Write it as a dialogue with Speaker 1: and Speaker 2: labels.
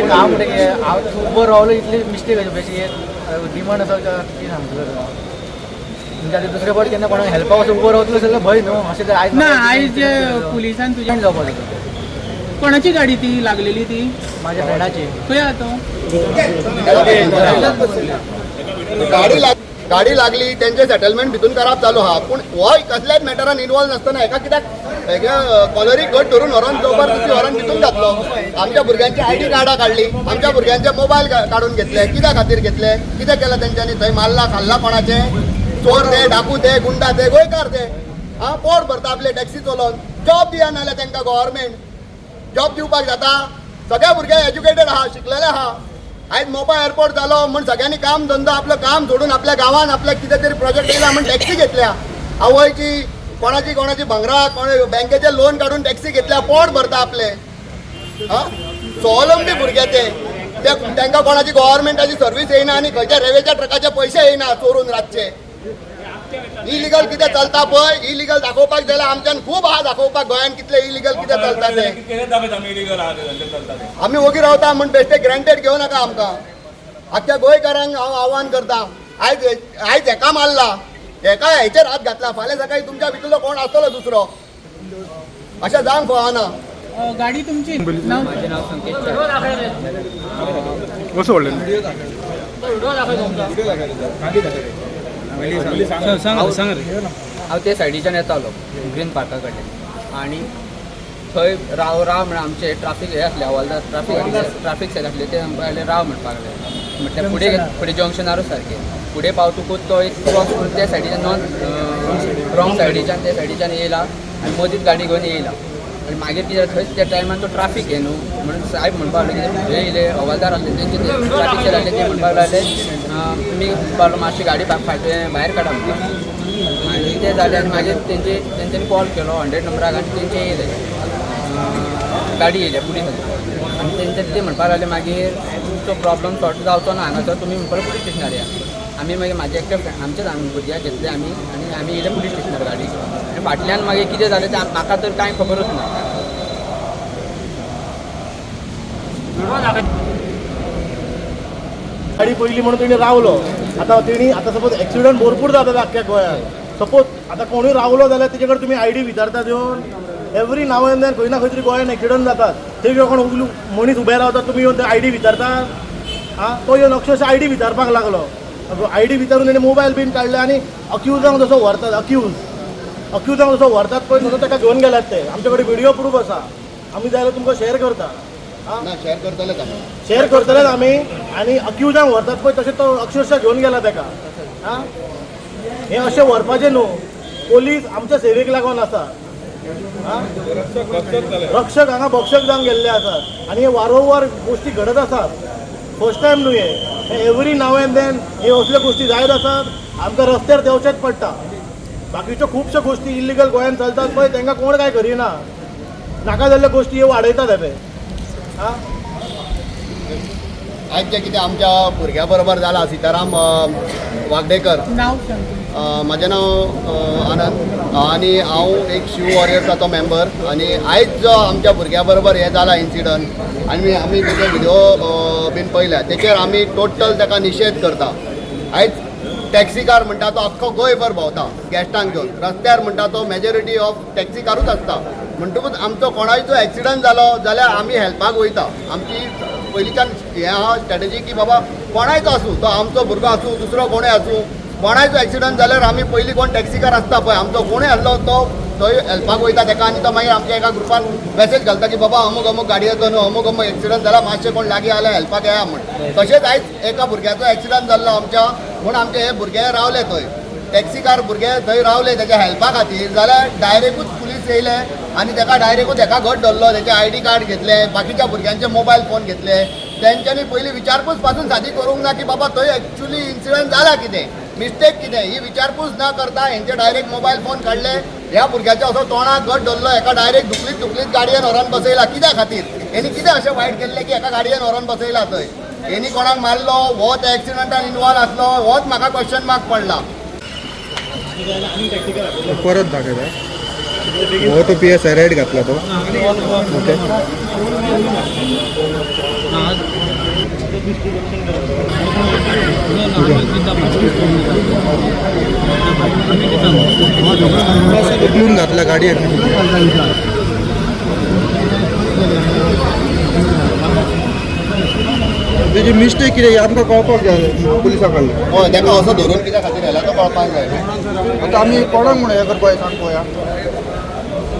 Speaker 1: काम उबर रावलो इतली मिस्टेक बेशी डिमांड आसा ती सांगतलो म्हणजे आतां दुसरे फावट केन्ना कोणाक हेल्पाक वचून उबर रावतलो जाल्यार भंय न्हू अशें आयज
Speaker 2: ना आयज पुलिसान तुज्या
Speaker 1: जावपाक जाय
Speaker 2: कोणाची गाडी ती लागलेली ती
Speaker 1: माझ्या फ्रेंडाची
Speaker 2: खंय आहा तो
Speaker 3: गाडी लागली त्यांचे सेटलमेंट भितून करप चालू आहा पूण हो कसल्याच मॅटरान इनवॉल्व नासतना एका कित्याक कॉलरीक घट धरून व्हरोन चौबार दुसरी व्हरोन भितून घातलो आमच्या भुरग्यांची आयडी कार्डां काडली आमच्या भुरग्यांचे मोबायल काडून घेतले कित्या खातीर घेतले कितें केलं तेंच्यांनी थंय मारला खाल्ला कोणाचे चोर ते डाकू ते गुंडा ते गोंयकार ते पोट भरता आपले टॅक्सी चलोवन जॉब दिया नाल्यार तांकां गव्हर्मेंट जॉब दिवपाक जाता सगळे भुरगे एज्युकेटेड आहा शिकलेले आहा आयज मोपा एअरपोर्ट जालो म्हण सगळ्यांनी काम धंदो आपलं काम सोडून आपल्या गांवांत आपल्या कितें तरी प्रोजेक्ट येयला म्हण टॅक्सी घेतल्या आवयची कोणाची भांगरां कोण बँकेचे लोन काढून टॅक्सी घेतल्या पोट भरता आपले स्वावलंबी भुरगे ते तांकां कोणाची गव्हर्मेंटाची सर्वीस येयना आनी खंयच्या रेल्वेच्या ट्रकाचे पयशे येयना चोरून रातचे इलिगल कितें चलता पळय इलिगल दाखोवपाक जाल्यार आमच्यान खूब आहा दाखोवपाक गोंयान कितले इलिगल कितें चलता ते आमी वोगी रावता म्हण बेश्टे ग्रँटेड घेवं नाका आमकां आख्या गोंयकारांक हांव आव्हान करता आयज हेका मारला हेका हेचेर हात घातला फाल्यां सकाळी तुमच्या भितरलो कोण आसतलो दुसरो अशें जावंक फावना
Speaker 2: गाडी तुमची
Speaker 1: माझे नाव संकेत
Speaker 4: कसं व्हडलें
Speaker 1: हांव ते सायडीच्यान येतालो ग्रीन पार्का कडेन आनी थंय राव म्हणून आमचे ट्राफीक हे आसले हवालदार ट्राफीक सेल आसले ते आमकां आयले राव म्हणपाक लागले म्हटल्यार फुडें जंक्शनारूच सारकें फुडें पावतकूच तो एक क्रॉस करून त्या सायडीच्यान नॉन रॉंग सायडीच्यान त्या सायडीच्यान येयला आनी मदींच गाडी घेवन येयला आनी मागीर कितें थंय त्या टायमार तो ट्राफीक हे न्हू म्हणून साहेब म्हणपाक लागले हे येयले हवालदार आसले तेंचे ते ट्राफीक सेल आसले ते म्हणपाक लागले तुमी मातशी गाडी भायर काडा म्हणून आनी ते जालें आनी मागीर तेंच्यांनी कॉल केलो 100 नंबराक आनी तेंचे येयले गाडी येयल्या पुलीस आनी तेंचे ते म्हणपाक लागले मागीर तुमचो प्रॉब्लम सॉर्ट जावचो ना हांगासर तुमी म्हणपाक पुलीस स्टेशनार या आमी मागीर म्हाजे एकटे आमचेच भुरग्याक घेतले आनी आमी येयले पुलीस स्टेशनार गाडी आनी फाटल्यान मागीर कितें जालें तें म्हाका तर कांय खबरूच ना
Speaker 5: गाडी पयली म्हणून तेणी रावलो आतां सपोज एक्सिडंट भरपूर जातात आख्ख्या गोंयांत सपोज आतां कोणूय रावलो जाल्यार तेजे कडेन तुमी आयडी विचारता येवन एवरी नाव एंड देन खंय ना खंय तरी गोंयांत एक्सिडंट जातात ते कोण मनीस उबे रावतात तुमी येवन आयडी विचारता तो येवन अक्षरशः आयडी विचारपाक लागलो आयडी विचारून तेणी मोबायल बीन काडले आनी अक्युजांक जसो व्हरतात अक्युजांक जसो व्हरतात पळय न्हू ताका घेवन गेल्यात ते आमचे कडेन व्हिडियो प्रूफ आसा आमी जाय जाल्यार तुमकां शेअर करता शेअर करतलेच आमी आनी अक्युजांक व्हरतात पळय तशें तो अक्षरशः घेवन गेला ताका हें अशें व्हरपाचें न्हू पोलीस आमच्या सेवेक लागून आसा रक्षक हांगा भक्षक जावन गेल्ले आसात आनी हे वारंवार गोश्टी घडत आसात फर्स्ट टायम न्हू हे एवरी नाव एंड देन हे असल्यो गोश्टी जायत आसात आमकां रस्त्यार देंवचेच पडटा बाकीच्यो खुबश्यो गोश्टी इल्लिगल गोंयांत चलतात पळय तांकां कोण कांय करिना नाका जाल्ल्यो गोश्टी ह्यो वाडयतात हे
Speaker 3: आयज जे कितें आमच्या भुरग्या बरोबर जाला सिताराम वागडेकर म्हाजें नांव आनंद आनी हांव एक शिव वॉरियर्साचो मेंबर आनी आयज जो आमच्या भुरग्या बरोबर हे जाला इन्सिडंट आनी आमी तेजे व्हिडिओ बीन पळयल्या तेचेर आमी टोटल ताका निशेध करता आयज टॅक्सी कार म्हणटा तो आख्खो गोंयभर भोंवता गॅस्टांक घेवन रस्त्यार म्हणटा तो मेजॉरिटी ऑफ टॅक्सी कारूच आसता म्हणटकूच आमचो कोणाचो एक्सिडंट जालो जाल्यार आमी हेल्पाक वयता आमची पयलींच्यान हें आहा स्ट्रॅटेजी की बाबा कोणाचो आसूं तो आमचो भुरगो आसूं दुसरो कोणूय आसूं कोणाचो एक्सिडंट जाल्यार आमी पयलीं कोण टॅक्सी कार आसता पळय आमचो कोणूय आसलो तो थंय हेल्पाक वयता ताका आनी तो मागीर आमच्या एका ग्रुपान मॅसेज घालता की बाबा अमूक गाडये येतो न्हू अमूक एक्सिडंट जाला मातशें कोण लागीं जाल्यार हेल्पाक येया म्हण तशेंच आयज एका भुरग्याचो एक्सिडंट जाल्लो आमच्या म्हूण आमचे हे भुरगे रावले थंय टॅक्सी कार भुरगे थंय रावले तेच्या हेल्पा खातीर जाल्यार डायरेक्टूच पुलीस येयले आनी ताका डायरेक्टूच हेका घट धरलो तेचे आयडी कार्ड घेतले बाकीच्या भुरग्यांचे मोबायल फोन घेतले तेंच्यांनी पयलीं विचारपूस पासून सादी करूंक ना की बाबा थंय एक्चुली इन्सिडंट जाला कितें मिस्टेक कितें ही विचारपूस न करता हेंचे डायरेक्ट मोबायल फोन काडले ह्या भुरग्याचे असो तोंडाक घट धरलो एका डायरेक्ट दुखलीत गाडयेन व्हरोन बसयला कित्या खातीर हेणी कितें अशें वायट केल्लें की एका गाडयेन व्हरोन बसयला थंय हेणी कोणाक मारलो हो त्या एक्सिडंटान इन्वॉल्व आसलो होच म्हाका क्वेश्चन मार्क पडला
Speaker 4: परत दाखयता हो तो PSI राईट घातला तो ओके उकलून घातला गाडी तेजी मिस्टेक कितें आमकां कळपाक जाय पुलिसां कडल्यान
Speaker 3: हय ताका असो धरून कित्या खातीर व्हेला तो कळपाक जाय
Speaker 4: आतां आमी कोणाक म्हणून हें करपाक सांग पळोवया